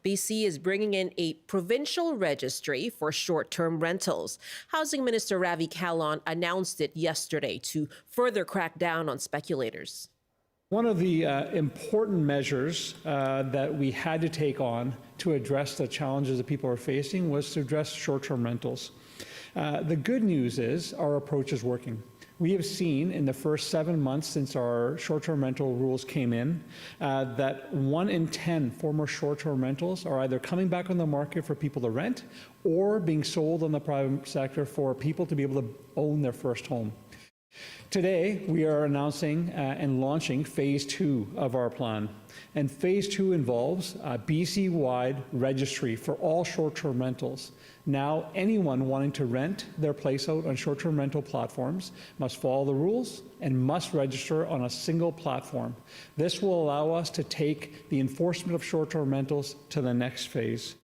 BC is bringing in a provincial registry for short-term rentals. Housing Minister Ravi Kahlon announced it yesterday to further crack down on speculators. One of the important measures that we had to take on to address the challenges that people are facing was to address short-term rentals. The good news is our approach is working. We have seen in the first 7 months since our short-term rental rules came in that 1 in 10 former short-term rentals are either coming back on the market for people to rent or being sold on the private sector for people to be able to own their first home. Today, we are announcing and launching Phase 2 of our plan. And Phase 2 involves a BC-wide registry for all short-term rentals. Now, anyone wanting to rent their place out on short-term rental platforms must follow the rules and must register on a single platform. This will allow us to take the enforcement of short-term rentals to the next phase.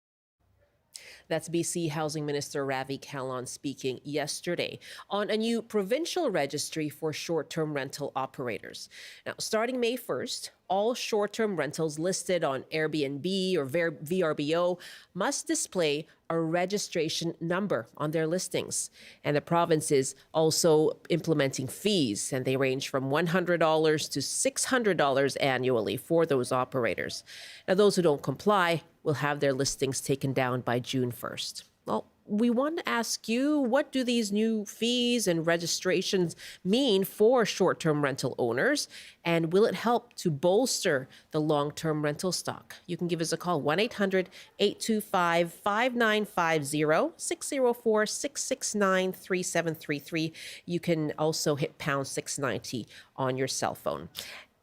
That's BC Housing Minister Ravi Kahlon speaking yesterday on a new provincial registry for short-term rental operators. Now, starting May 1st, all short-term rentals listed on Airbnb or VRBO must display a registration number on their listings. And the province is also implementing fees, and they range from $100 to $600 annually for those operators. Now, those who don't comply will have their listings taken down by June 1st. Well, we want to ask you, what do these new fees and registrations mean for short-term rental owners? And will it help to bolster the long-term rental stock? You can give us a call, 1-800-825-5950, 604-669-3733. You can also hit pound 690 on your cell phone.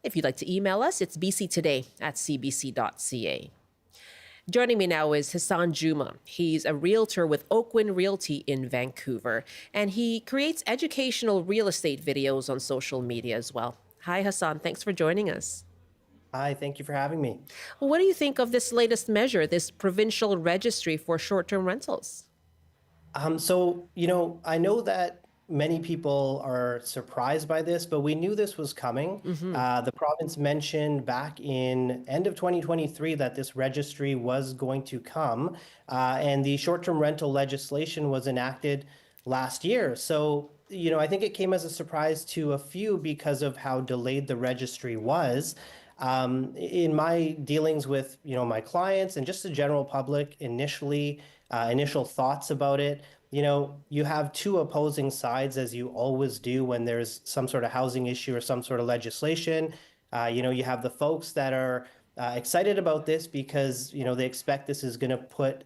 If you'd like to email us, it's bctoday@cbc.ca. Joining me now is Hasan Juma. He's a realtor with Oakwyn Realty in Vancouver, and he creates educational real estate videos on social media as well. Hi, Hasan. Thanks for joining us. Hi, thank you for having me. Well, what do you think of this latest measure, this provincial registry for short-term rentals? I know that many people are surprised by this, but we knew this was coming. The province mentioned back in end of 2023 that this registry was going to come, and the short-term rental legislation was enacted last year. So, I think it came as a surprise to a few because of how delayed the registry was. In my dealings with, my clients and just the general public initial thoughts about it, you have two opposing sides, as you always do when there's some sort of housing issue or some sort of legislation. You have the folks that are excited about this because, they expect this is going to put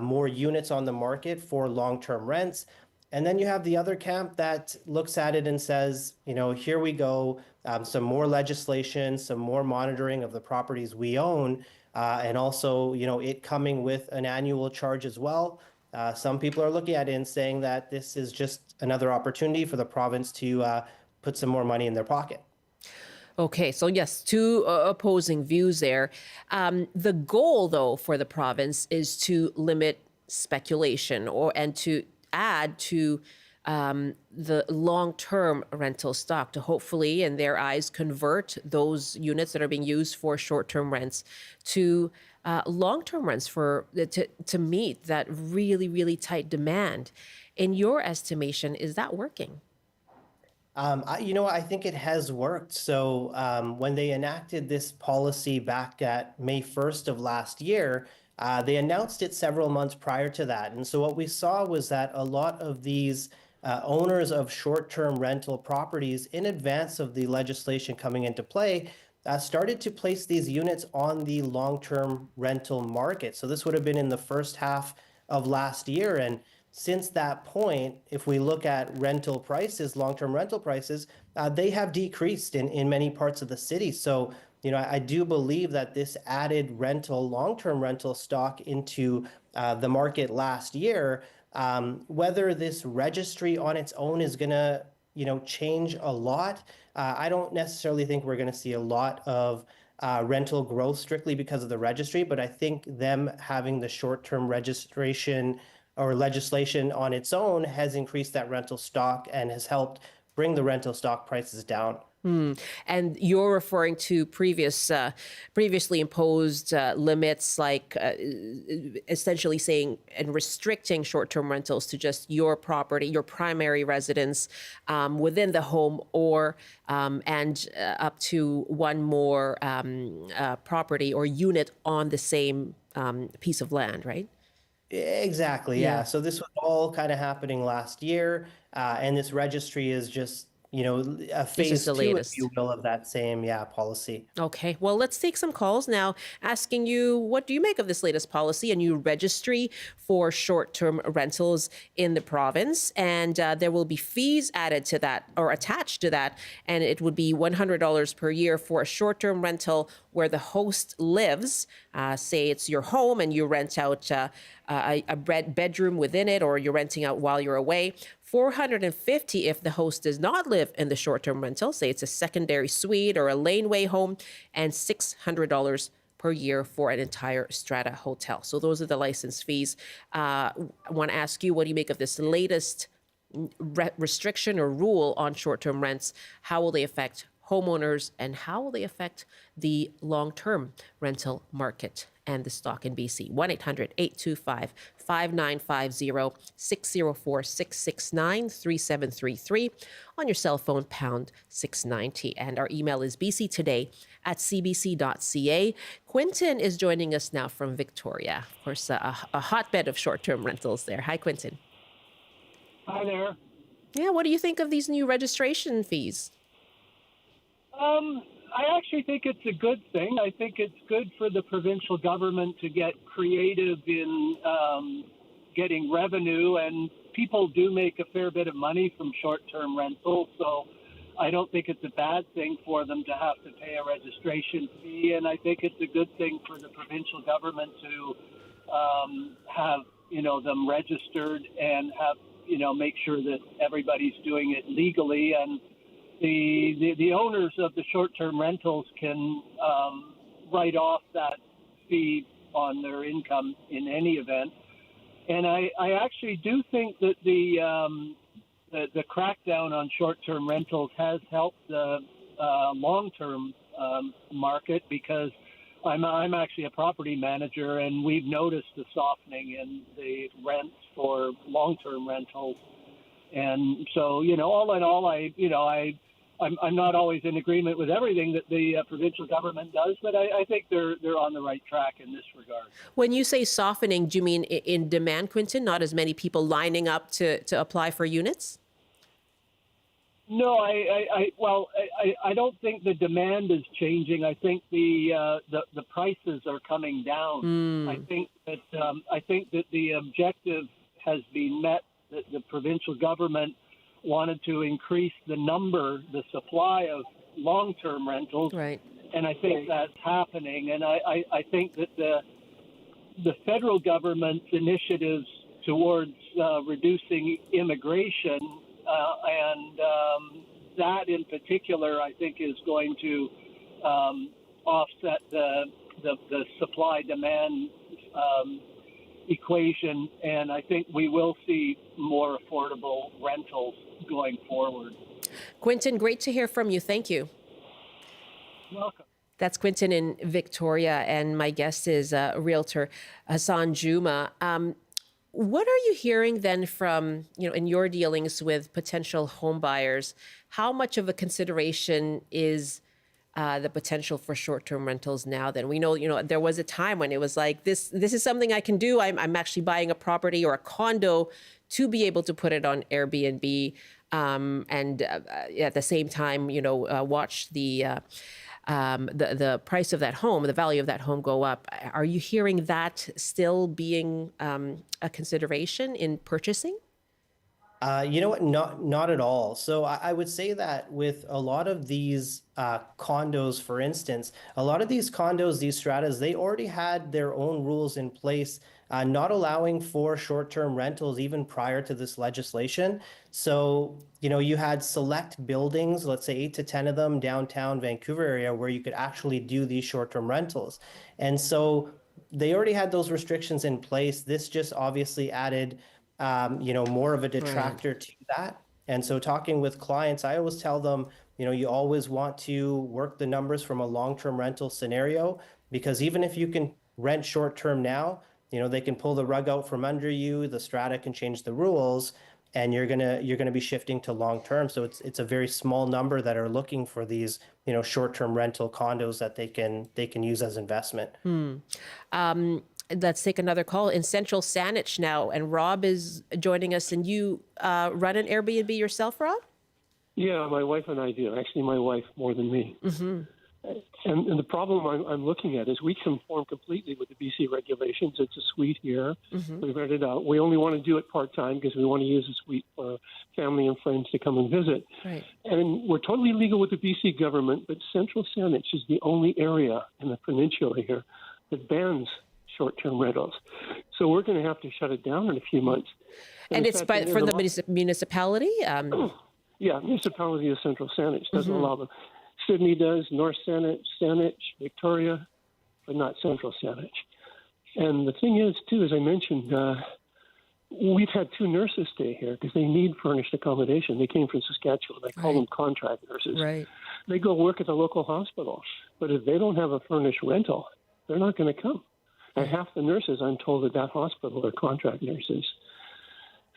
more units on the market for long-term rents. And then you have the other camp that looks at it and says, here we go, some more legislation, some more monitoring of the properties we own, and also, it coming with an annual charge as well. Some people are looking at it and saying that this is just another opportunity for the province to put some more money in their pocket. Okay, so yes, two opposing views there. The goal, though, for the province is to limit speculation and to add to the long-term rental stock to hopefully, in their eyes, convert those units that are being used for short-term rents to long-term rents to meet that really, really tight demand. In your estimation, is that working? I think it has worked. So when they enacted this policy back at May 1st of last year, they announced it several months prior to that. And so what we saw was that a lot of these owners of short-term rental properties, in advance of the legislation coming into play, started to place these units on the long-term rental market. So this would have been in the first half of last year. And since that point, if we look at rental prices, long-term rental prices, they have decreased in many parts of the city. So, I do believe that this added long-term rental stock into the market last year, whether this registry on its own is going to, change a lot. I don't necessarily think we're going to see a lot of rental growth strictly because of the registry, but I think them having the short-term registration or legislation on its own has increased that rental stock and has helped bring the rental stock prices down. And you're referring to previously imposed limits, like essentially saying and restricting short-term rentals to just your property, your primary residence within the home, or and up to one more property or unit on the same piece of land, right? Exactly, yeah. Yeah. So this was all kind of happening last year, and this registry is just, a This is phase the two, if latest. you will, of that same, yeah, policy. Okay, well, let's take some calls now asking you, what do you make of this latest policy, a new registry for short term rentals in the province? And there will be fees added to that or attached to that. And it would be $100 per year for a short term rental where the host lives. Say it's your home and you rent out a bedroom within it, or you're renting out while you're away. 450 if the host does not live in the short-term rental, say it's a secondary suite or a laneway home, and $600 per year for an entire strata hotel. So those are the license fees. I want to ask you, what do you make of this latest restriction or rule on short-term rents? How will they affect homeowners, and how will they affect the long-term rental market and the stock in BC? 1-800-825-5950, 604-669-3733 on your cell phone, pound 690. And our email is bctoday@cbc.ca. Quinton is joining us now from Victoria. Of course, a hotbed of short-term rentals there. Hi, Quinton. Hi there. Yeah, what do you think of these new registration fees? I actually think it's a good thing. I think it's good for the provincial government to get creative in getting revenue, and people do make a fair bit of money from short-term rentals, so I don't think it's a bad thing for them to have to pay a registration fee, and I think it's a good thing for the provincial government to have, them registered and have, make sure that everybody's doing it legally, and the owners of the short-term rentals can write off that fee on their income in any event. And I actually do think that the crackdown on short-term rentals has helped the long-term market, because I'm actually a property manager, and we've noticed a softening in the rents for long-term rentals. And so, all in all, I'm not always in agreement with everything that the provincial government does, but I think they're on the right track in this regard. When you say softening, do you mean in demand, Quinton? Not as many people lining up to apply for units? No, I don't think the demand is changing. I think the prices are coming down. I think that the objective has been met. That the provincial government wanted to increase the supply of long-term rentals, Right. and I think that's happening. And I think that the federal government's initiatives towards reducing immigration and that in particular, I think, is going to offset the supply-demand equation, and I think we will see more affordable rentals going forward. Quinton, great to hear from you. Thank you. Welcome. That's Quinton in Victoria, and my guest is Realtor Hasan Juma. What are you hearing then from, in your dealings with potential home buyers? How much of a consideration is the potential for short-term rentals now? Then we know, there was a time when it was like, this is something I can do. I'm actually buying a property or a condo to be able to put it on Airbnb, and at the same time, watch the price of that home, the value of that home go up. Are you hearing that still being a consideration in purchasing? You know what? Not at all. So I would say that with a lot of these condos, for instance, a lot of these condos, these stratas, they already had their own rules in place, not allowing for short-term rentals even prior to this legislation. So, you had select buildings, let's say 8 to 10 of them downtown Vancouver area, where you could actually do these short-term rentals. And so they already had those restrictions in place. This just obviously added more of a detractor to that. And so talking with clients, I always tell them, you always want to work the numbers from a long-term rental scenario, because even if you can rent short-term now, they can pull the rug out from under you, the strata can change the rules, and you're gonna be shifting to long-term. So it's a very small number that are looking for these, short-term rental condos that they can use as investment. Let's take another call in Central Saanich now, and Rob is joining us. And you run an Airbnb yourself, Rob? Yeah, my wife and I do. Actually, my wife more than me. And the problem I'm looking at is we conform completely with the BC regulations. It's a suite here. We rent it out. We only want to do it part-time because we want to use the suite for family and friends to come and visit. Right. And we're totally legal with the BC government, but Central Saanich is the only area in the peninsula here that bans short-term rentals. So we're going to have to shut it down in a few months. And it's for the municipality? Yeah, municipality of Central Saanich doesn't allow them. Sydney does, North Saanich, Victoria, but not Central Saanich. And the thing is, too, as I mentioned, we've had 2 nurses stay here because they need furnished accommodation. They came from Saskatchewan. I call them contract nurses. Right. They go work at the local hospital. But if they don't have a furnished rental, they're not going to come. And half the nurses, I'm told, at that hospital are contract nurses.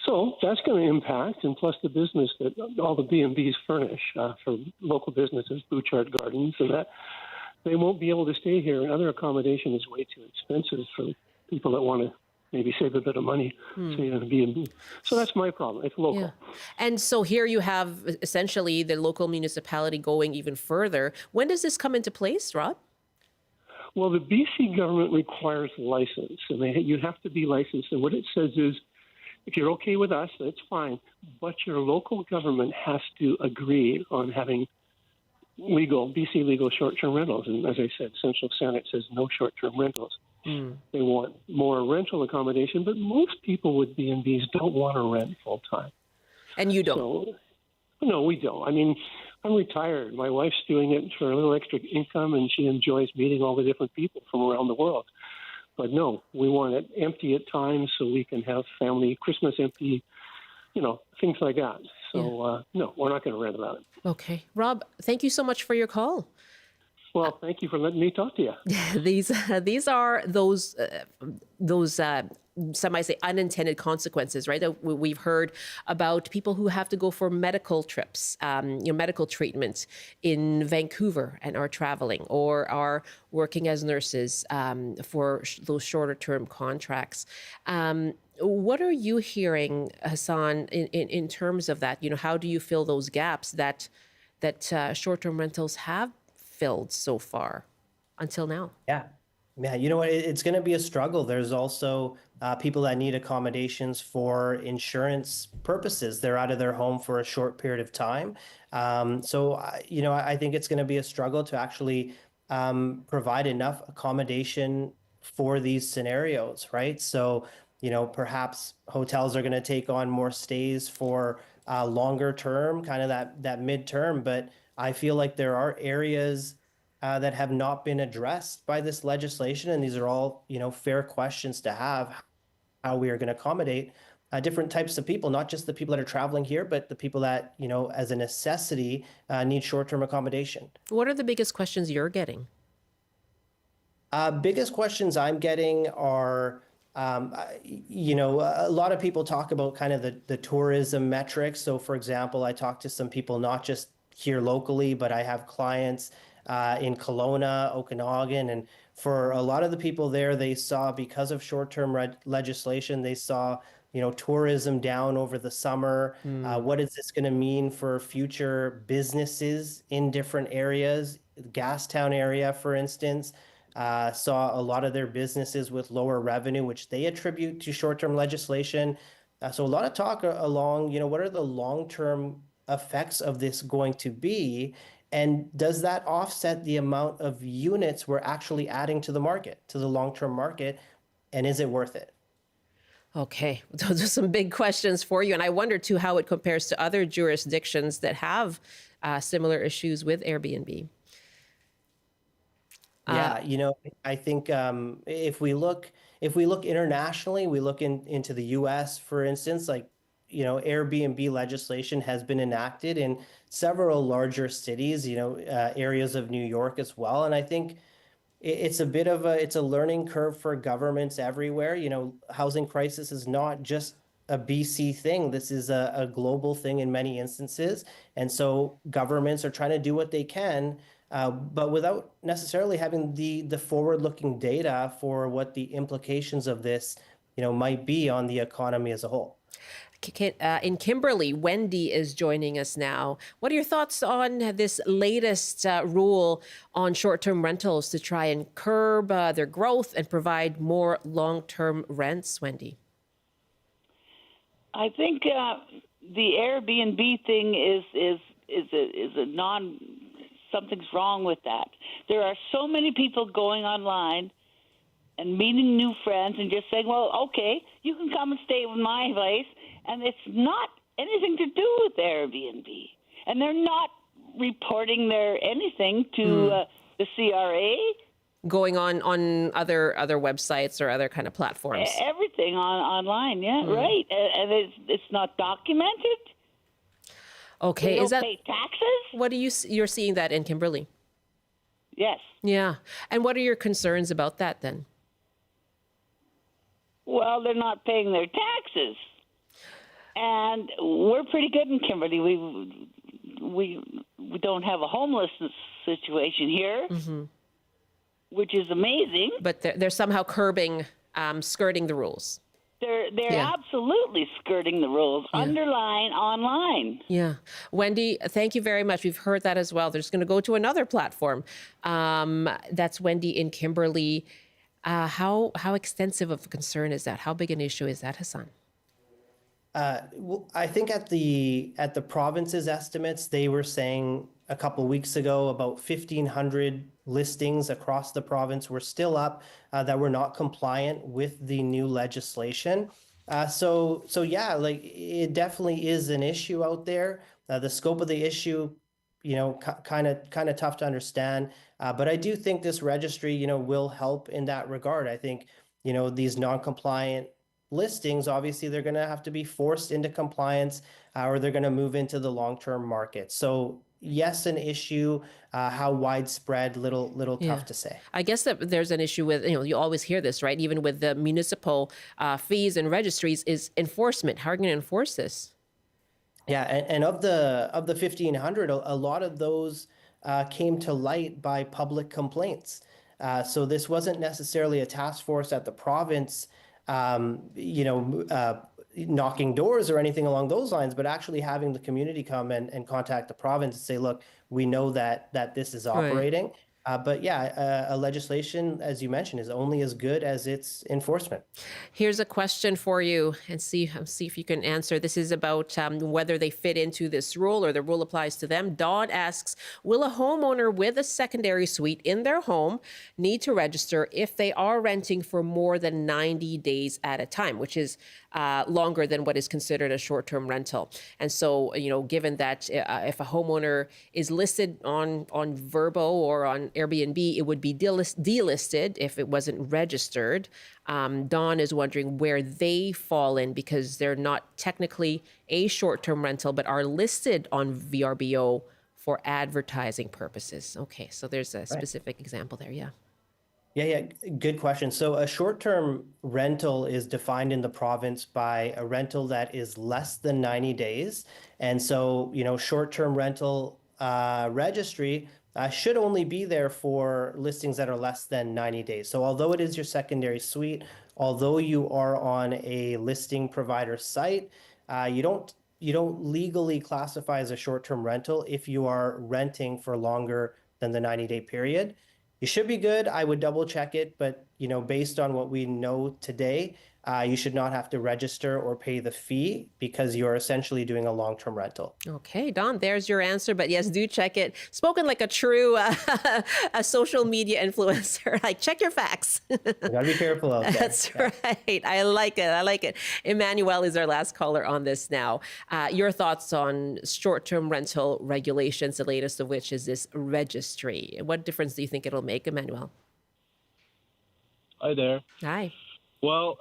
So that's going to impact, and plus the business that all the B&Bs furnish for local businesses, Bouchard Gardens, and that they won't be able to stay here. And other accommodation is way too expensive for people that want to maybe save a bit of money, stay in a B&B. So that's my problem. It's local. Yeah. And so here you have essentially the local municipality going even further. When does this come into place, Rob? Well, the BC government requires license, and you have to be licensed. And what it says is, if you're okay with us, that's fine. But your local government has to agree on having BC legal short-term rentals. And as I said, Central Saanich says no short-term rentals. They want more rental accommodation, but most people with B&Bs don't want to rent full-time. And you don't? So, no, we don't. I mean, I'm retired. My wife's doing it for a little extra income, and she enjoys meeting all the different people from around the world. But no, we want it empty at times so we can have family Christmas empty, things like that. So, no, we're not going to rent about it. Okay. Rob, thank you so much for your call. Well, thank you for letting me talk to you. These are those some might say unintended consequences, right? That we've heard about people who have to go for medical trips, medical treatments in Vancouver and are traveling or are working as nurses for those shorter term contracts. What are you hearing, Hasan, in terms of that? How do you fill those gaps that short-term rentals have filled so far until now? Yeah, you know what? It's going to be a struggle. There's also people that need accommodations for insurance purposes. They're out of their home for a short period of time. I think it's going to be a struggle to actually provide enough accommodation for these scenarios, right? So, perhaps hotels are going to take on more stays for longer term, kind of that midterm. But I feel like there are areas that have not been addressed by this legislation. And these are all, fair questions to have, how we are going to accommodate different types of people, not just the people that are traveling here, but the people that, as a necessity, need short-term accommodation. What are the biggest questions you're getting? Biggest questions I'm getting are, a lot of people talk about kind of the tourism metrics. So, for example, I talked to some people, not just here locally, but I have clients in Kelowna, Okanagan, and for a lot of the people there, they saw, because of short-term legislation, they saw, tourism down over the summer. What is this going to mean for future businesses in different areas? Gastown area, for instance, saw a lot of their businesses with lower revenue, which they attribute to short-term legislation. So a lot of talk along, what are the long-term effects of this going to be? And does that offset the amount of units we're actually adding to the market, to the long-term market? And is it worth it? Okay, those are some big questions for you. And I wonder, too, how it compares to other jurisdictions that have similar issues with Airbnb. Yeah, I think if we look internationally, we look into the U.S., for instance, like Airbnb legislation has been enacted in several larger cities, areas of New York as well. And I think it's a bit of it's a learning curve for governments everywhere. Housing crisis is not just a BC thing. This is a global thing in many instances. And so governments are trying to do what they can, but without necessarily having the forward-looking data for what the implications of this, might be on the economy as a whole. In Kimberley, Wendy is joining us now. What are your thoughts on this latest rule on short-term rentals to try and curb their growth and provide more long-term rents, Wendy? I think the Airbnb thing is a non. Something's wrong with that. There are so many people going online and meeting new friends and just saying, "Well, okay, you can come and stay with my place," and it's not anything to do with Airbnb, and they're not reporting their anything to the CRA. Going on other websites or other kind of platforms. Everything online, yeah, right. And it's not documented. Okay, they is don't that pay taxes? what do you're seeing that in Kimberley? Yes. Yeah, and what are your concerns about that then? Well, they're not paying their taxes, and we're pretty good in Kimberley. We don't have a homelessness situation here. Which is amazing. But they're somehow curbing, skirting the rules. They're absolutely skirting the rules. Underline online. Yeah. Wendy, thank you very much. We've heard that as well. They're just going to go to another platform. That's Wendy in Kimberley. How extensive of a concern is that? How big an issue is that, Hasan? Well, I think at the province's estimates, they were saying a couple weeks ago about 1,500 listings across the province were still up that were not compliant with the new legislation. So yeah, like it definitely is an issue out there. The scope of the issue, kind of tough to understand. But I do think this registry, will help in that regard. I think, these non-compliant listings, obviously they're going to have to be forced into compliance or they're going to move into the long-term market. So yes, an issue, how widespread, little tough to say. I guess that there's an issue with, you always hear this, right? Even with the municipal fees and registries is enforcement. How are you going to enforce this? Yeah, and of the 1,500, a lot of those came to light by public complaints. So this wasn't necessarily a task force at the province, knocking doors or anything along those lines, but actually having the community come and contact the province and say, look, we know that this is operating. But yeah, a legislation, as you mentioned, is only as good as its enforcement. Here's a question for you, and see if you can answer. This is about whether they fit into this rule or the rule applies to them. Dawn asks, will a homeowner with a secondary suite in their home need to register if they are renting for more than 90 days at a time, which is longer than what is considered a short-term rental? And so, given that if a homeowner is listed on Vrbo or on Airbnb, it would be delisted if it wasn't registered. Dawn is wondering where they fall in because they're not technically a short-term rental, but are listed on VRBO for advertising purposes. Okay, so there's a specific example there, yeah. Yeah, good question. So a short-term rental is defined in the province by a rental that is less than 90 days. And so, short-term rental registry should only be there for listings that are less than 90 days. So although it is your secondary suite, although you are on a listing provider site, you don't legally classify as a short-term rental if you are renting for longer than the 90-day period. You should be good. I would double check it, but based on what we know today, you should not have to register or pay the fee because you're essentially doing a long-term rental. Okay, Don, there's your answer. But yes, do check it. Spoken like a true a social media influencer. Like, check your facts. You gotta be careful out there. That's right. I like it. Emmanuel is our last caller on this now. Your thoughts on short-term rental regulations, the latest of which is this registry. What difference do you think it'll make, Emmanuel? Hi there. Hi. Well,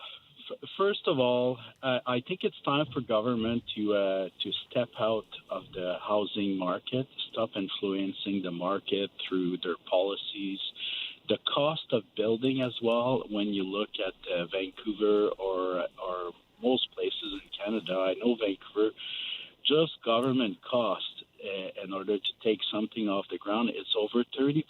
First of all, I think it's time for government to step out of the housing market, stop influencing the market through their policies. The cost of building as well, when you look at Vancouver or most places in Canada, I know Vancouver, just government cost in order to take something off the ground, it's over 30%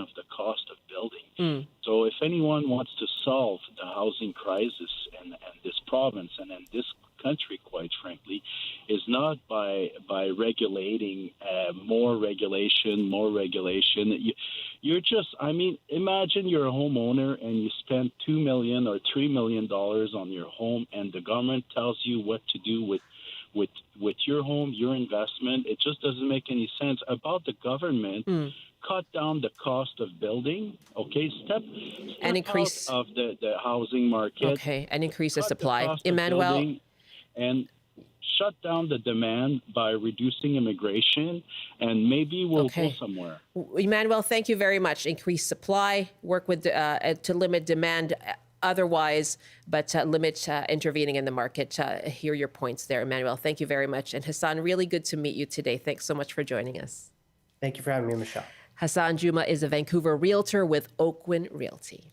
of the cost of building. So if anyone wants to solve the housing crisis in this province and in this country, quite frankly, is not by regulating more regulation. You're just, imagine you're a homeowner and you spend $2 million or $3 million on your home, and the government tells you what to do with your home, your investment. It just doesn't make any sense. About the government, cut down the cost of building, okay? Step and increase out of the housing market. Okay, and increase the supply. Cost of Emmanuel, building, and shut down the demand by reducing immigration, and maybe we'll go somewhere. Emmanuel, thank you very much. Increase supply, work with to limit demand otherwise, but limit intervening in the market. Hear your points there, Emmanuel. Thank you very much. And Hasan, really good to meet you today. Thanks so much for joining us. Thank you for having me, Michelle. Hasan Juma is a Vancouver realtor with Oakwyn Realty.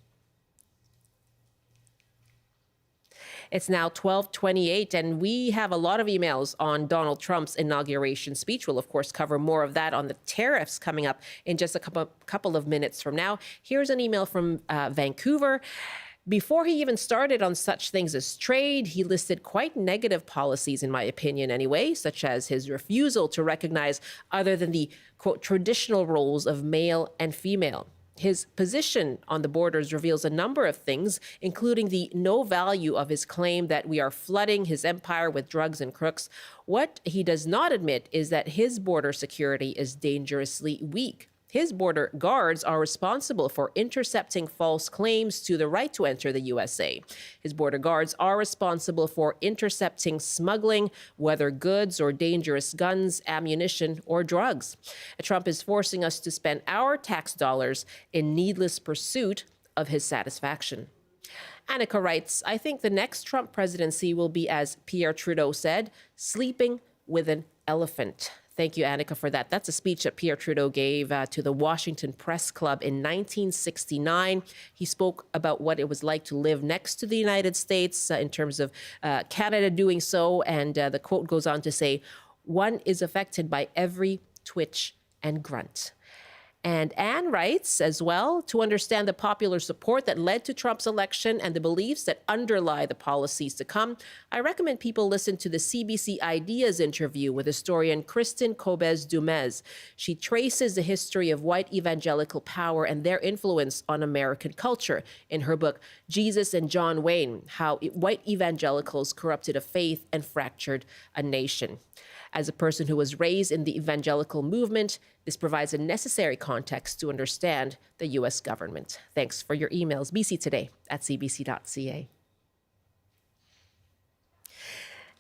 It's now 12:28, and we have a lot of emails on Donald Trump's inauguration speech. We'll, of course, cover more of that on the tariffs coming up in just a couple of minutes from now. Here's an email from Vancouver. Before he even started on such things as trade, he listed quite negative policies, in my opinion anyway, such as his refusal to recognize other than the, quote, traditional roles of male and female. His position on the borders reveals a number of things, including the no value of his claim that we are flooding his empire with drugs and crooks. What he does not admit is that his border security is dangerously weak. His border guards are responsible for intercepting false claims to the right to enter the USA. His border guards are responsible for intercepting smuggling, whether goods or dangerous guns, ammunition, or drugs. Trump is forcing us to spend our tax dollars in needless pursuit of his satisfaction. Annika writes, I think the next Trump presidency will be, as Pierre Trudeau said, sleeping with an elephant. Thank you, Annika, for that. That's a speech that Pierre Trudeau gave to the Washington Press Club in 1969. He spoke about what it was like to live next to the United States in terms of Canada doing so. And the quote goes on to say, one is affected by every twitch and grunt. And Anne writes as well, to understand the popular support that led to Trump's election and the beliefs that underlie the policies to come, I recommend people listen to the CBC Ideas interview with historian Kristen Kobes-Dumez. She traces the history of white evangelical power and their influence on American culture in her book, Jesus and John Wayne, How White Evangelicals Corrupted a Faith and Fractured a Nation. As a person who was raised in the evangelical movement, this provides a necessary context to understand the U.S. government. Thanks for your emails. bctoday@cbc.ca.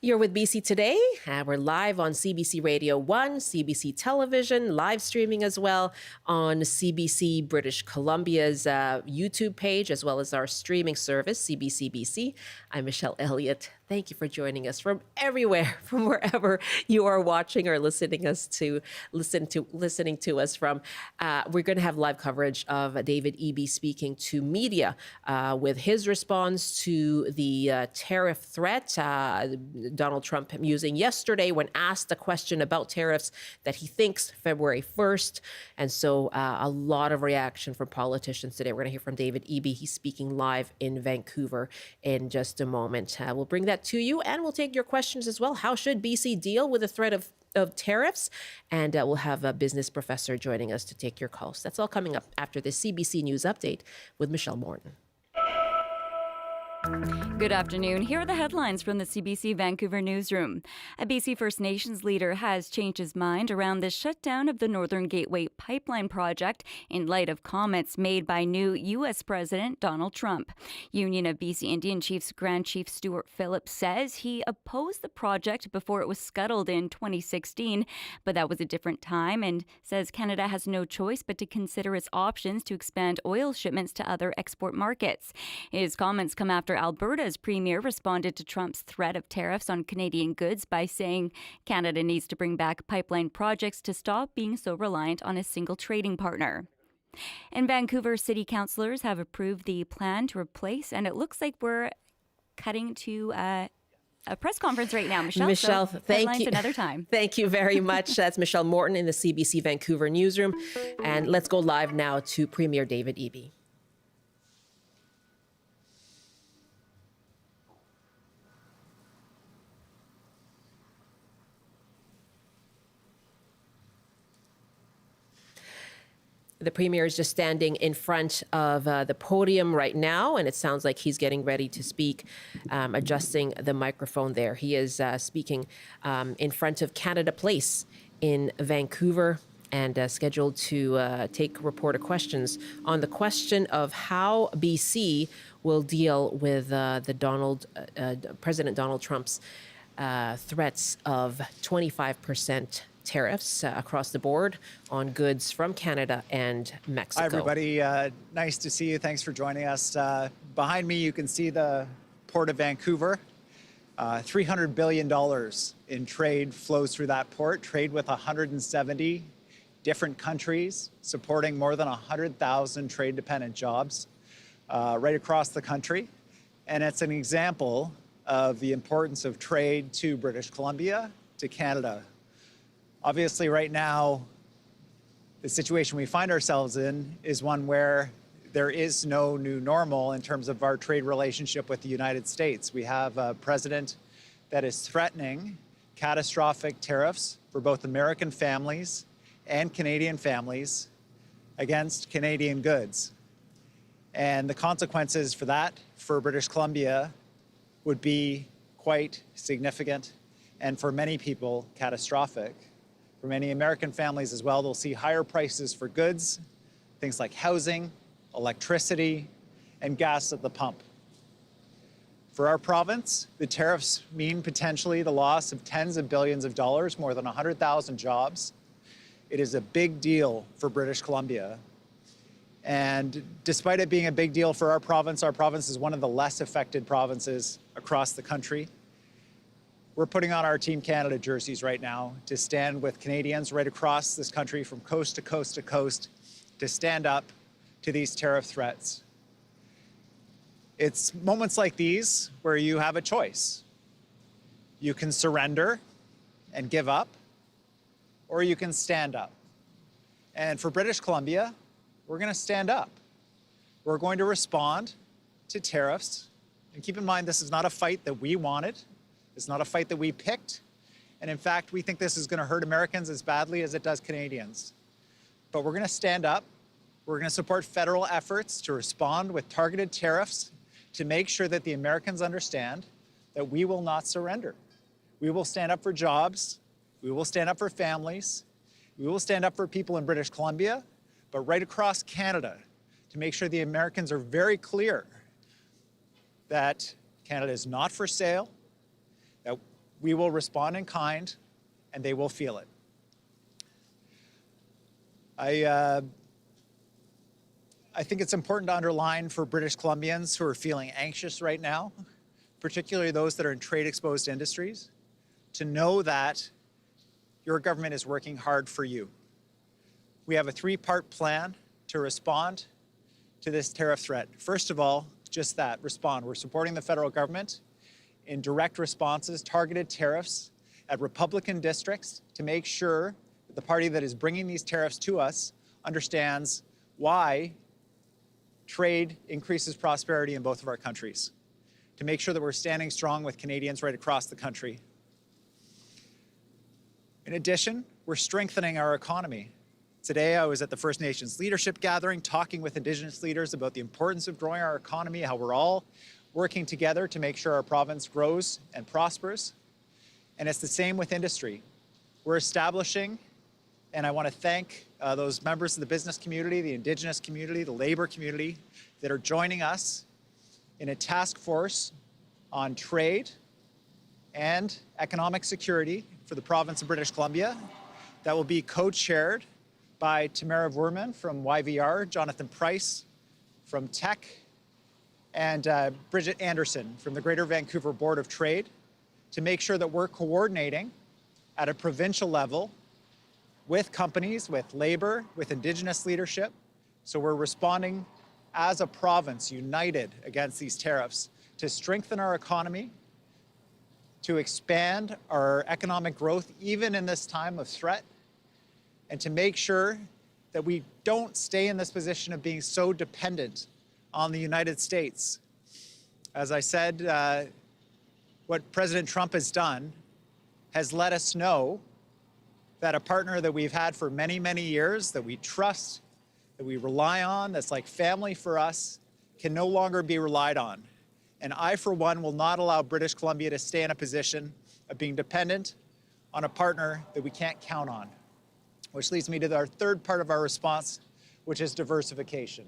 You're with BC Today. We're live on CBC Radio 1, CBC Television, live streaming as well on CBC British Columbia's YouTube page, as well as our streaming service, CBC BC. I'm Michelle Elliott. Thank you for joining us from everywhere, from wherever you are watching or listening to us from. We're going to have live coverage of David Eby speaking to media with his response to the tariff threat. Donald Trump using yesterday when asked a question about tariffs that he thinks February 1st. And so a lot of reaction from politicians today. We're going to hear from David Eby. He's speaking live in Vancouver in just a moment. We'll bring that to you, and we'll take your questions as well. How should BC deal with the threat of tariffs? And we'll have a business professor joining us to take your calls. That's all coming up after this CBC News Update with Michelle Morton. Good afternoon. Here are the headlines from the CBC Vancouver newsroom. A BC First Nations leader has changed his mind around the shutdown of the Northern Gateway pipeline project in light of comments made by new U.S. President Donald Trump. Union of BC Indian Chiefs Grand Chief Stuart Phillips says he opposed the project before it was scuttled in 2016, but that was a different time, and says Canada has no choice but to consider its options to expand oil shipments to other export markets. His comments come after after Alberta's premier responded to Trump's threat of tariffs on Canadian goods by saying Canada needs to bring back pipeline projects to stop being so reliant on a single trading partner. In Vancouver, city councillors have approved the plan to replace, and it looks like we're cutting to a press conference right now. Michelle, so thank headlines you. Another time. Thank you very much. That's Michelle Morton in the CBC Vancouver newsroom. And let's go live now to Premier David Eby. The Premier is just standing in front of the podium right now, and it sounds like he's getting ready to speak, adjusting the microphone there. He is speaking in front of Canada Place in Vancouver and scheduled to take reporter questions on the question of how BC will deal with President Donald Trump's threats of 25% tariffs across the board on goods from Canada and Mexico. Hi, everybody. Nice to see you. Thanks for joining us. Behind me, you can see the Port of Vancouver. $300 billion in trade flows through that port, trade with 170 different countries, supporting more than 100,000 trade-dependent jobs right across the country. And it's an example of the importance of trade to British Columbia, to Canada. Obviously, right now, the situation we find ourselves in is one where there is no new normal in terms of our trade relationship with the United States. We have a president that is threatening catastrophic tariffs for both American families and Canadian families against Canadian goods. And the consequences for that, for British Columbia, would be quite significant and for many people, catastrophic. For many American families as well, they'll see higher prices for goods, things like housing, electricity, and gas at the pump. For our province, the tariffs mean potentially the loss of tens of billions of dollars, more than 100,000 jobs. It is a big deal for British Columbia. And despite it being a big deal for our province is one of the less affected provinces across the country. We're putting on our Team Canada jerseys right now to stand with Canadians right across this country from coast to coast to coast to stand up to these tariff threats. It's moments like these where you have a choice. You can surrender and give up, or you can stand up. And for British Columbia, we're going to stand up. We're going to respond to tariffs. And keep in mind, this is not a fight that we wanted. It's not a fight that we picked. And in fact, we think this is going to hurt Americans as badly as it does Canadians. But we're going to stand up. We're going to support federal efforts to respond with targeted tariffs to make sure that the Americans understand that we will not surrender. We will stand up for jobs. We will stand up for families. We will stand up for people in British Columbia, but right across Canada to make sure the Americans are very clear that Canada is not for sale, that we will respond in kind, and they will feel it. I think it's important to underline for British Columbians who are feeling anxious right now, particularly those that are in trade-exposed industries, to know that your government is working hard for you. We have a three-part plan to respond to this tariff threat. First of all, just that, respond. We're supporting the federal government in direct responses, targeted tariffs at Republican districts to make sure that the party that is bringing these tariffs to us understands why trade increases prosperity in both of our countries, to make sure that we're standing strong with Canadians right across the country. In addition, we're strengthening our economy. Today, I was at the First Nations Leadership Gathering talking with Indigenous leaders about the importance of growing our economy, how we're all working together to make sure our province grows and prospers. And it's the same with industry. We're establishing, and I want to thank those members of the business community, the Indigenous community, the labor community that are joining us in a task force on trade and economic security for the province of British Columbia that will be co-chaired by Tamara Verman from YVR, Jonathan Price from Tech, and Bridget Anderson from the Greater Vancouver Board of Trade to make sure that we're coordinating at a provincial level with companies, with labor, with Indigenous leadership. So we're responding as a province, united against these tariffs, to strengthen our economy, to expand our economic growth even in this time of threat, and to make sure that we don't stay in this position of being so dependent on the United States. As I said, what President Trump has done has let us know that a partner that we've had for many, many years, that we trust, that we rely on, that's like family for us, can no longer be relied on. And I, for one, will not allow British Columbia to stay in a position of being dependent on a partner that we can't count on. Which leads me to our third part of our response, which is diversification.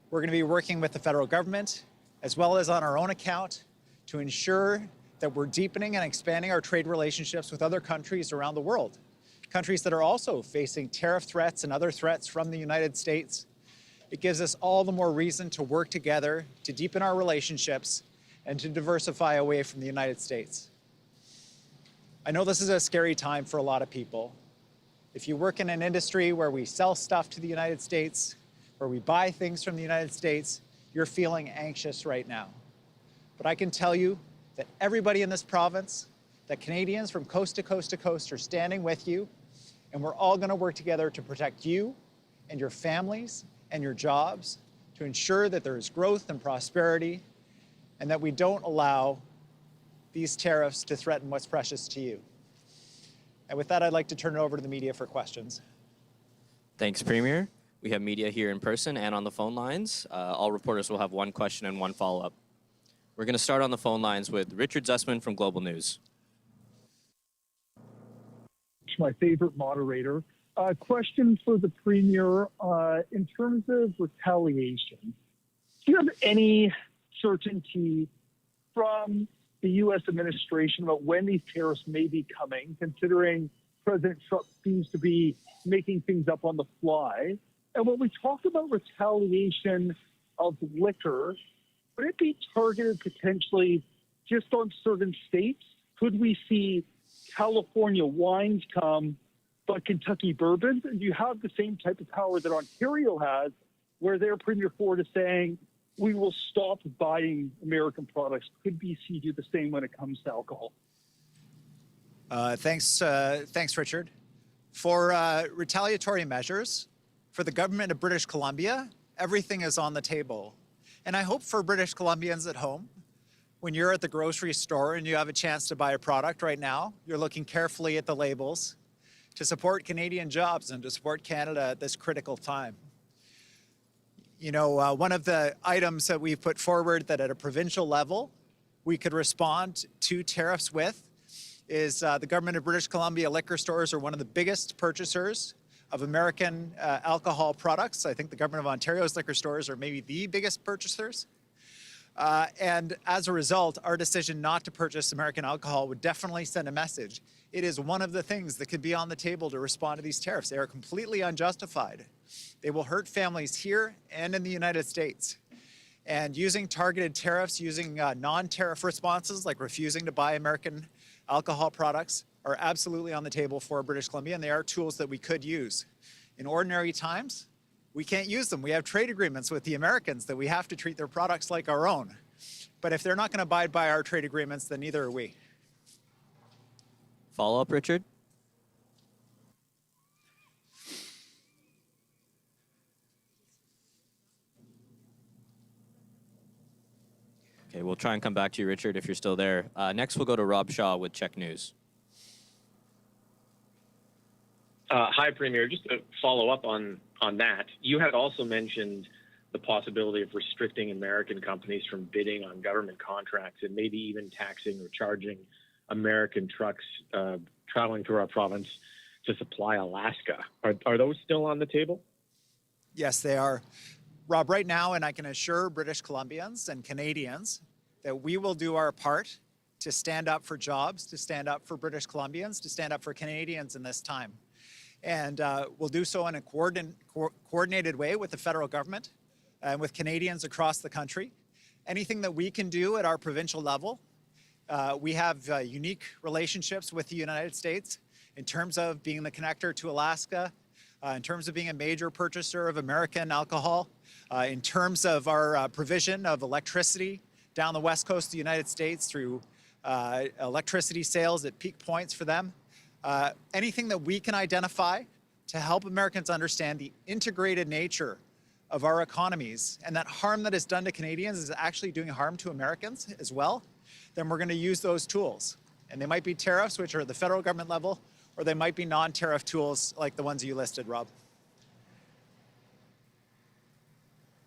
We're going to be working with the federal government, as well as on our own account, to ensure that we're deepening and expanding our trade relationships with other countries around the world. Countries that are also facing tariff threats and other threats from the United States. It gives us all the more reason to work together, to deepen our relationships, and to diversify away from the United States. I know this is a scary time for a lot of people. If you work in an industry where we sell stuff to the United States, where we buy things from the United States, you're feeling anxious right now. But I can tell you that everybody in this province, that Canadians from coast to coast to coast are standing with you, and we're all going to work together to protect you and your families and your jobs, to ensure that there is growth and prosperity, and that we don't allow these tariffs to threaten what's precious to you. And with that, I'd like to turn it over to the media for questions. Thanks, Premier. We have media here in person and on the phone lines. All reporters will have one question and one follow-up. We're going to start on the phone lines with Richard Zussman from Global News. It's my favorite moderator. Question for the Premier. In terms of retaliation, do you have any certainty from the U.S. administration about when these tariffs may be coming, considering President Trump seems to be making things up on the fly? And when we talk about retaliation of liquor, would it be targeted potentially just on certain states? Could we see California wines come, but Kentucky bourbons? And do you have the same type of power that Ontario has, where their Premier Ford is saying, we will stop buying American products? Could BC do the same when it comes to alcohol? Thanks, Richard. For retaliatory measures, for the government of British Columbia, everything is on the table. And I hope for British Columbians at home, when you're at the grocery store and you have a chance to buy a product right now, you're looking carefully at the labels to support Canadian jobs and to support Canada at this critical time. You know, one of the items that we've put forward that at a provincial level we could respond to tariffs with is the government of British Columbia liquor stores are one of the biggest purchasers of American alcohol products. I think the government of Ontario's liquor stores are maybe the biggest purchasers. And as a result, our decision not to purchase American alcohol would definitely send a message. It is one of the things that could be on the table to respond to these tariffs. They are completely unjustified. They will hurt families here and in the United States. And using targeted tariffs, using non-tariff responses like refusing to buy American alcohol products are absolutely on the table for British Columbia, and they are tools that we could use. In ordinary times, we can't use them. We have trade agreements with the Americans that we have to treat their products like our own. But if they're not going to abide by our trade agreements, then neither are we. Follow-up, Richard? Okay, we'll try and come back to you, Richard, if you're still there. Next, we'll go to Rob Shaw with Check News. Hi, Premier. Just to follow up on that, you had also mentioned the possibility of restricting American companies from bidding on government contracts and maybe even taxing or charging American trucks traveling through our province to supply Alaska. Are those still on the table? Yes, they are. Rob, right now, and I can assure British Columbians and Canadians that we will do our part to stand up for jobs, to stand up for British Columbians, to stand up for Canadians in this time. And we'll do so in a coordinated way with the federal government and with Canadians across the country. anything that we can do at our provincial level. We have unique relationships with the United States in terms of being the connector to Alaska, in terms of being a major purchaser of American alcohol, in terms of our provision of electricity down the west coast of the United States through electricity sales at peak points for them. Anything that we can identify to help Americans understand the integrated nature of our economies and that harm that is done to Canadians is actually doing harm to Americans as well, then we're going to use those tools. And they might be tariffs, which are at the federal government level, or they might be non-tariff tools like the ones you listed, Rob.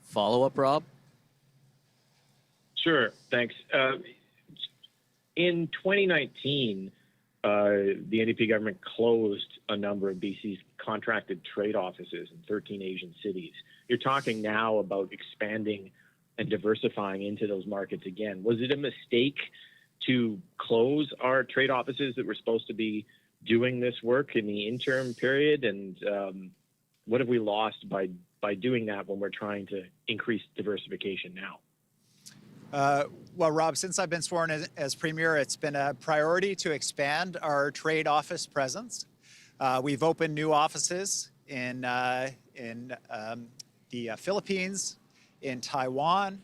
Follow-up, Rob? Sure, thanks. In 2019, the NDP government closed a number of BC's contracted trade offices in 13 Asian cities. You're talking now about expanding and diversifying into those markets again. Was it a mistake to close our trade offices that were supposed to be doing this work in the interim period? And what have we lost by doing that when we're trying to increase diversification now? Well, Rob, since I've been sworn as Premier, it's been a priority to expand our trade office presence. We've opened new offices in the Philippines, in Taiwan,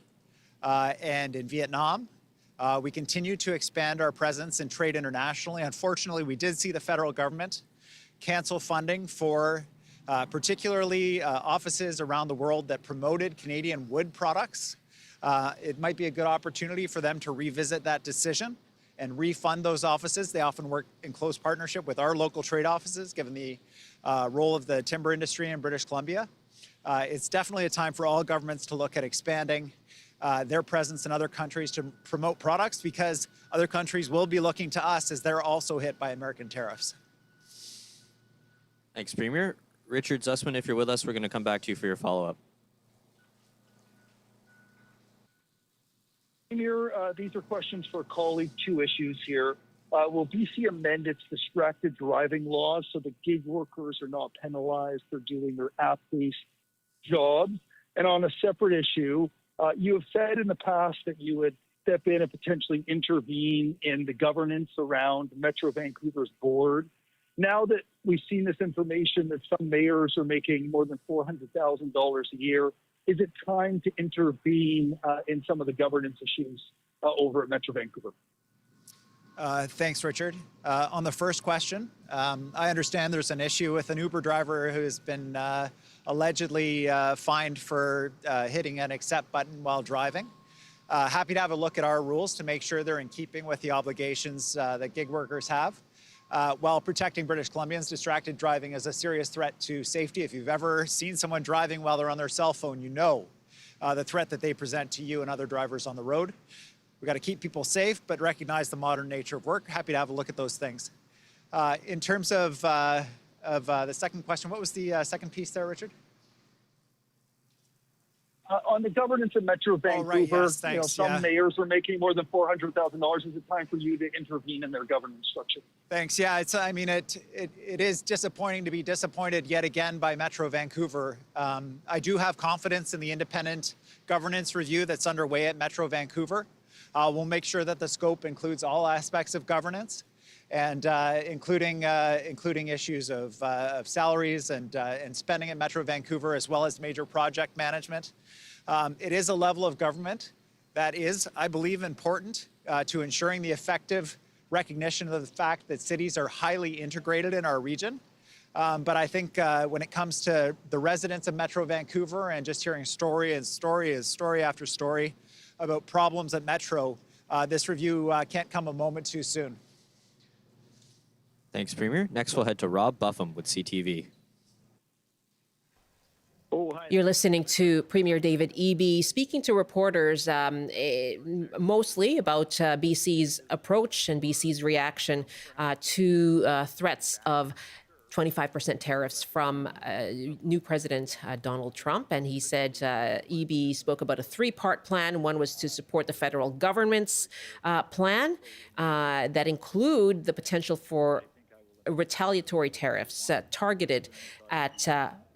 and in Vietnam. We continue to expand our presence in trade internationally. Unfortunately, we did see the federal government cancel funding for particularly offices around the world that promoted Canadian wood products. It might be a good opportunity for them to revisit that decision and refund those offices. They often work in close partnership with our local trade offices, given the role of the timber industry in British Columbia. It's definitely a time for all governments to look at expanding their presence in other countries to promote products, because other countries will be looking to us as they're also hit by American tariffs. Thanks, Premier. Richard Zussman, if you're with us, we're going to come back to you for your follow-up. Premier, these are questions for a colleague. Two issues here. Will BC amend its distracted driving laws so that gig workers are not penalized for doing their app-based jobs? And on a separate issue, you have said in the past that you would step in and potentially intervene in the governance around Metro Vancouver's board. Now that we've seen this information that some mayors are making more than $400,000 a year, is it time to intervene in some of the governance issues over at Metro Vancouver? Thanks, Richard. On the first question, I understand there's an issue with an Uber driver who's been allegedly fined for hitting an accept button while driving. Happy to have a look at our rules to make sure they're in keeping with the obligations that gig workers have. While protecting British Columbians, distracted driving is a serious threat to safety. If you've ever seen someone driving while they're on their cell phone, you know the threat that they present to you and other drivers on the road. We've got to keep people safe, but recognize the modern nature of work. Happy to have a look at those things. In terms of the second question, what was the second piece there, Richard? On the governance of Metro Vancouver, right, yes, thanks, some mayors are making more than $400,000. Is it time for you to intervene in their governance structure? Thanks. Yeah, it is disappointing to be disappointed yet again by Metro Vancouver. I do have confidence in the independent governance review that's underway at Metro Vancouver. We'll make sure that the scope includes all aspects of governance, and including issues of salaries and spending at Metro Vancouver, as well as major project management. It is a level of government that is, I believe, important to ensuring the effective recognition of the fact that cities are highly integrated in our region. But I think when it comes to the residents of Metro Vancouver and just hearing story after story about problems at Metro, this review can't come a moment too soon. Thanks, Premier. Next, we'll head to Rob Buffum with CTV. You're listening to Premier David Eby speaking to reporters mostly about BC's approach and BC's reaction to threats of 25% tariffs from new President Donald Trump. And he said Eby spoke about a three-part plan. One was to support the federal government's plan that include the potential for retaliatory tariffs targeted at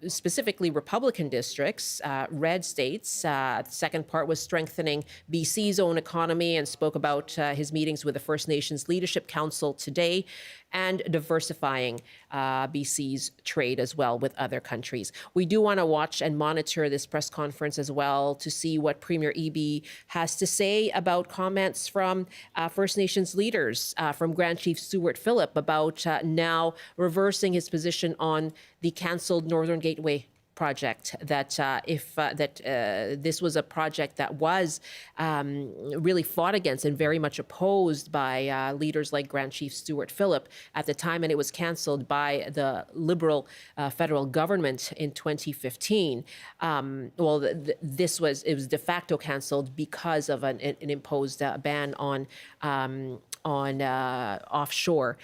specifically Republican districts, red states. The second part was strengthening BC's own economy and spoke about his meetings with the First Nations Leadership Council today and diversifying BC's trade as well with other countries. We do want to watch and monitor this press conference as well to see what Premier Eby has to say about comments from First Nations leaders, from Grand Chief Stuart Phillip about now reversing his position on the cancelled Northern Gateway project, that this was a project that was really fought against and very much opposed by leaders like Grand Chief Stuart Phillip at the time, and it was canceled by the Liberal federal government in 2015. It was de facto canceled because of an imposed ban on offshore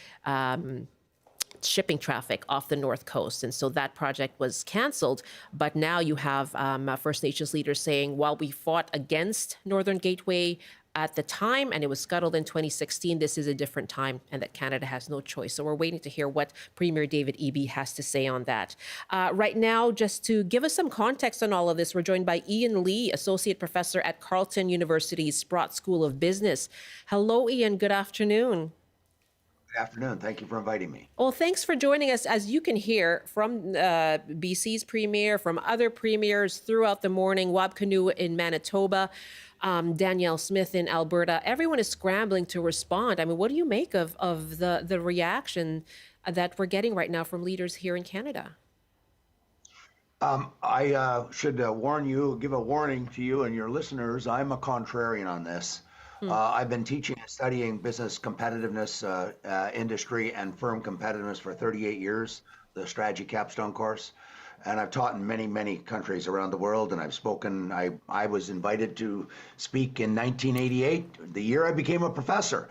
shipping traffic off the North Coast. And so that project was canceled. But now you have First Nations leaders saying, while we fought against Northern Gateway at the time and it was scuttled in 2016, this is a different time and that Canada has no choice. So we're waiting to hear what Premier David Eby has to say on that. Right now, just to give us some context on all of this, we're joined by Ian Lee, Associate Professor at Carleton University's Sprott School of Business. Hello, Ian. Good afternoon. Good afternoon. Thank you for inviting me. Well, thanks for joining us. As you can hear from BC's premier, from other premiers throughout the morning, Wab Kinew in Manitoba, Danielle Smith in Alberta, everyone is scrambling to respond. I mean, what do you make of the reaction that we're getting right now from leaders here in Canada? I should warn you, give a warning to you and your listeners. I'm a contrarian on this. I've been teaching and studying business competitiveness, industry and firm competitiveness for 38 years, the strategy capstone course. And I've taught in many, many countries around the world. And I've spoken, I was invited to speak in 1988, the year I became a professor,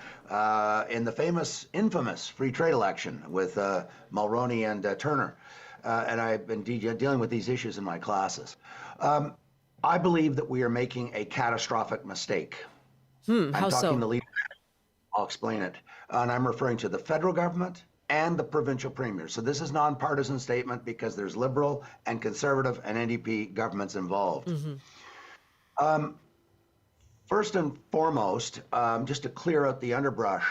in the infamous free trade election with Mulroney and Turner. And I've been dealing with these issues in my classes. I believe that we are making a catastrophic mistake. How so? I'll explain it. And I'm referring to the federal government and the provincial premiers. So this is nonpartisan statement because there's Liberal and Conservative and NDP governments involved. First and foremost, just to clear out the underbrush,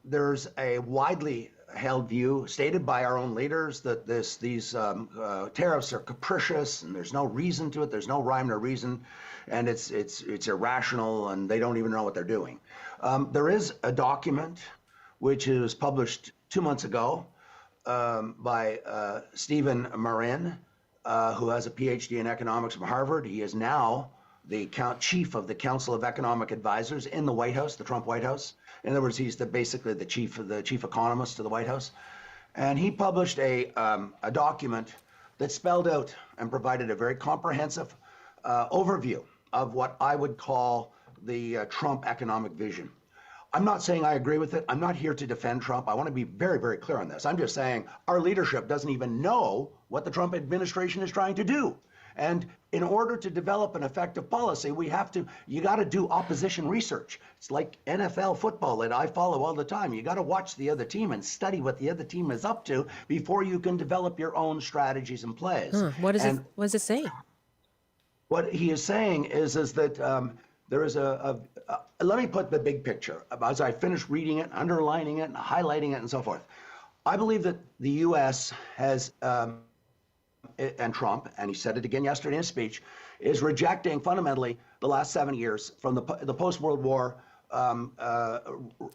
there's a widely held view stated by our own leaders that these tariffs are capricious and there's no reason to it. There's no rhyme or reason, and it's irrational, and they don't even know what they're doing. There is a document which was published 2 months ago by Stephen Marin, who has a PhD in economics from Harvard. He is now the chief of the Council of Economic Advisors in the White House, the Trump White House. In other words, he's basically the chief economist of the White House. And he published a document that spelled out and provided a very comprehensive overview of what I would call the Trump economic vision. I'm not saying I agree with it. I'm not here to defend Trump. I want to be very, very clear on this. I'm just saying our leadership doesn't even know what the Trump administration is trying to do. And in order to develop an effective policy, you got to do opposition research. It's like NFL football that I follow all the time. You got to watch the other team and study what the other team is up to before you can develop your own strategies and plays. What does it say? What he is saying is that there is let me put the big picture. As I finish reading it, underlining it, and highlighting it, and so forth, I believe that the U.S. has, and Trump, and he said it again yesterday in his speech, is rejecting fundamentally the last 7 years from the post-World War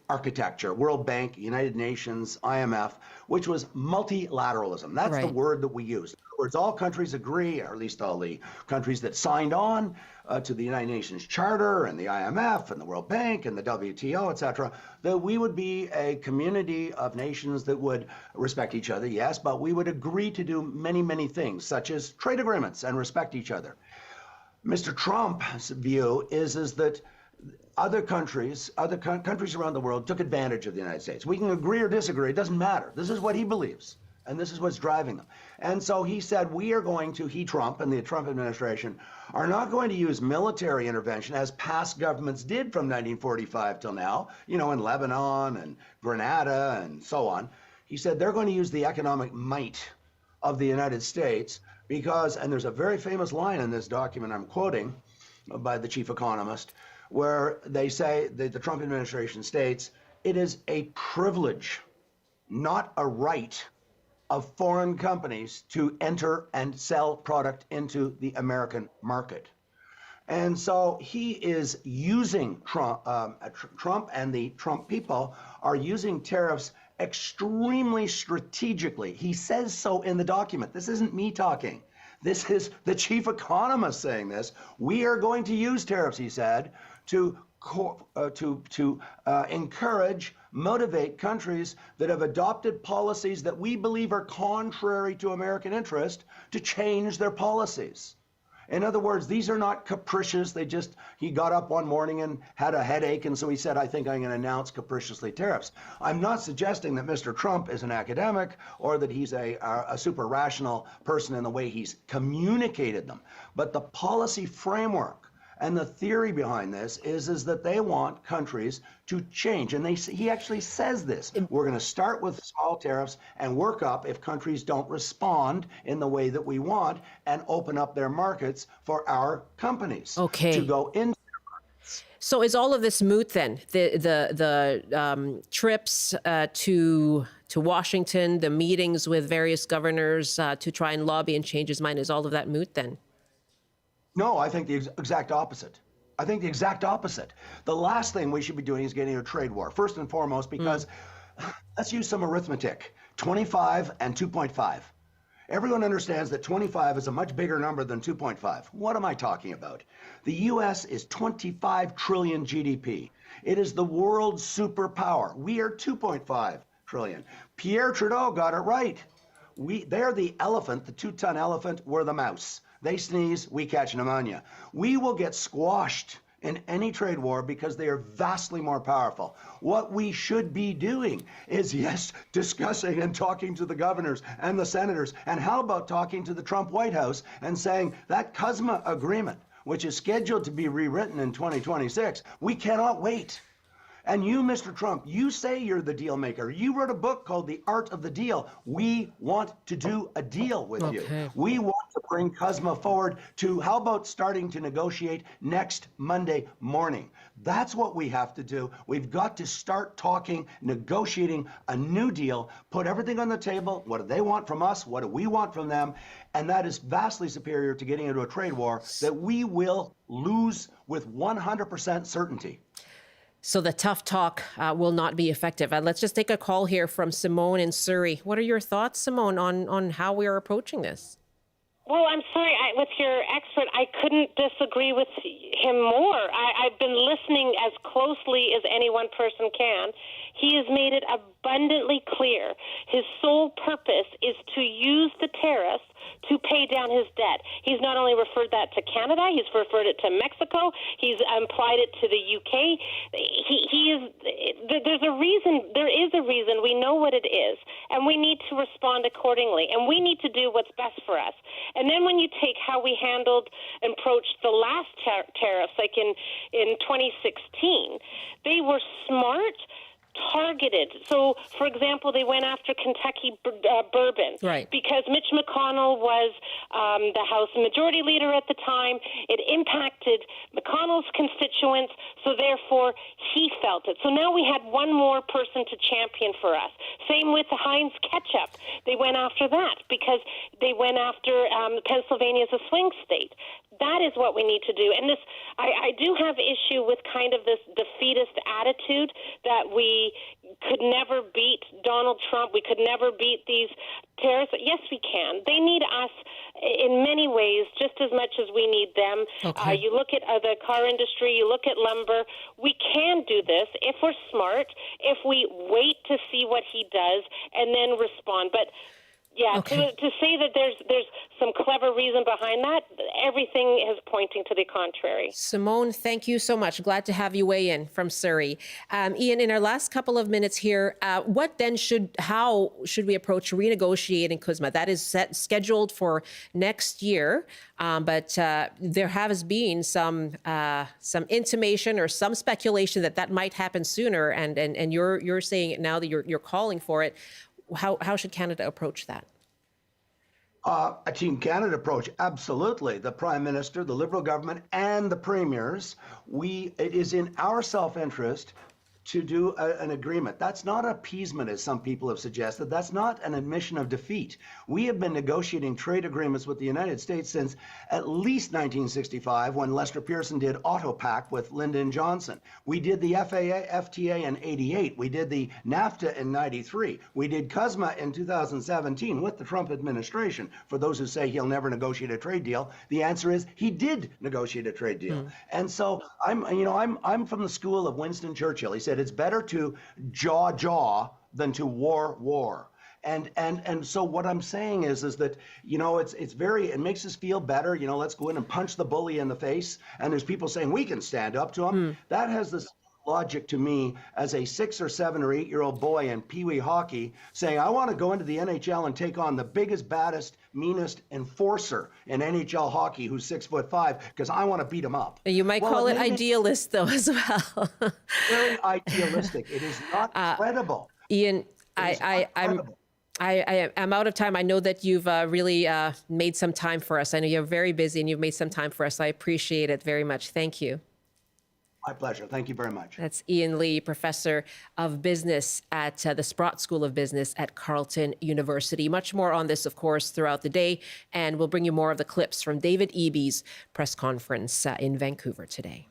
architecture, World Bank, United Nations, IMF, which was multilateralism. That's the word that we use. In other words, all countries agree, or at least all the countries that signed on to the United Nations Charter and the IMF and the World Bank and the WTO, et cetera, that we would be a community of nations that would respect each other, yes, but we would agree to do many, many things, such as trade agreements and respect each other. Mr. Trump's view is that other countries around the world took advantage of the United States. We can agree or disagree, it doesn't matter. This is what he believes, and this is what's driving them. And so he said, Trump and the Trump administration are not going to use military intervention as past governments did from 1945 till now, in Lebanon and Grenada and so on. He said they're going to use the economic might of the United States because, and there's a very famous line in this document I'm quoting by the chief economist, where they say, the Trump administration states, it is a privilege, not a right, of foreign companies to enter and sell product into the American market. And so he is using Trump and the Trump people are using tariffs extremely strategically. He says so in the document. This isn't me talking. This is the chief economist saying this. We are going to use tariffs, he said, to encourage, motivate countries that have adopted policies that we believe are contrary to American interest to change their policies. In other words, these are not capricious. He got up one morning and had a headache, and so he said, I think I'm going to announce capriciously tariffs. I'm not suggesting that Mr. Trump is an academic or that he's a super rational person in the way he's communicated them. But the policy framework and the theory behind this is that they want countries to change. And he actually says this. We're going to start with small tariffs and work up if countries don't respond in the way that we want and open up their markets for our companies to go into. So is all of this moot then? The trips to Washington, the meetings with various governors to try and lobby and change his mind, is all of that moot then? No, I think the exact opposite. I think the exact opposite. The last thing we should be doing is getting a trade war, first and foremost, because let's use some arithmetic. 25 and 2.5. Everyone understands that 25 is a much bigger number than 2.5. What am I talking about? The U.S. is 25 trillion GDP. It is the world's superpower. We are 2.5 trillion. Pierre Trudeau got it right. They're the elephant, the 2-ton elephant, we're the mouse. They sneeze, we catch pneumonia. We will get squashed in any trade war because they are vastly more powerful. What we should be doing is, yes, discussing and talking to the governors and the senators. And how about talking to the Trump White House and saying that CUSMA agreement, which is scheduled to be rewritten in 2026, we cannot wait. And you, Mr. Trump, you say you're the deal maker. You wrote a book called The Art of the Deal. We want to do a deal with you. We want to bring CUSMA forward to, how about starting to negotiate next Monday morning? That's what we have to do. We've got to start talking, negotiating a new deal, put everything on the table. What do they want from us? What do we want from them? And that is vastly superior to getting into a trade war that we will lose with 100% certainty. So the tough talk will not be effective. Let's just take a call here from Simone in Surrey. What are your thoughts, Simone, on how we are approaching this? Well, I'm sorry, with your expert, I couldn't disagree with him more. I've been listening as closely as any one person can. He has made it abundantly clear. His sole purpose is to use the tariffs to pay down his debt. He's not only referred that to Canada, he's referred it to Mexico, he's implied it to the UK. There is a reason, we know what it is, and we need to respond accordingly, and we need to do what's best for us. And then when you take how we handled and approached the last tariffs, like in 2016, they were smart, targeted. So, for example, they went after Kentucky bourbon because Mitch McConnell was the House Majority Leader at the time. It impacted McConnell's constituents, so therefore he felt it. So now we had one more person to champion for us. Same with the Heinz ketchup. They went after that because they went after Pennsylvania as a swing state. That is what we need to do. And this, I do have issue with kind of this defeatist attitude that we could never beat Donald Trump. We could never beat these terrorists. Yes, we can. They need us in many ways just as much as we need them. You look at the car industry, you look at lumber. We can do this if we're smart, if we wait to see what he does and then respond. But yeah, to say that there's some clever reason behind that, everything is pointing to the contrary. Simone, thank you so much. Glad to have you weigh in from Surrey. Ian, in our last couple of minutes here, how should we approach renegotiating CUSMA? That is scheduled for next year, but there has been some intimation or some speculation that might happen sooner, and you're saying it now that you're calling for it. How should Canada approach that? A Team Canada approach, absolutely. The Prime Minister, the Liberal government, and the premiers, it is in our self-interest to do an agreement. That's not appeasement, as some people have suggested. That's not an admission of defeat. We have been negotiating trade agreements with the United States since at least 1965, when Lester Pearson did AutoPac with Lyndon Johnson. We did the FTA in '88. We did the NAFTA in '93. We did CUSMA in 2017 with the Trump administration. For those who say he'll never negotiate a trade deal, the answer is he did negotiate a trade deal. And so I'm from the school of Winston Churchill. He said it's better to jaw than to war. And so what I'm saying is that, it makes us feel better. Let's go in and punch the bully in the face. And there's people saying we can stand up to him. That has this logic to me as a 6 or 7 or 8-year-old boy in Pee-wee hockey saying, I want to go into the NHL and take on the biggest, baddest, meanest enforcer in NHL hockey who's 6'5" because I want to beat him up. You might call it idealist, though, as well. Very idealistic. It is not credible. Ian, I'm out of time. I know that you've really made some time for us. I know you're very busy and you've made some time for us. I appreciate it very much. Thank you. My pleasure. Thank you very much. That's Ian Lee, professor of business at the Sprott School of Business at Carleton University. Much more on this, of course, throughout the day. And we'll bring you more of the clips from David Eby's press conference in Vancouver today.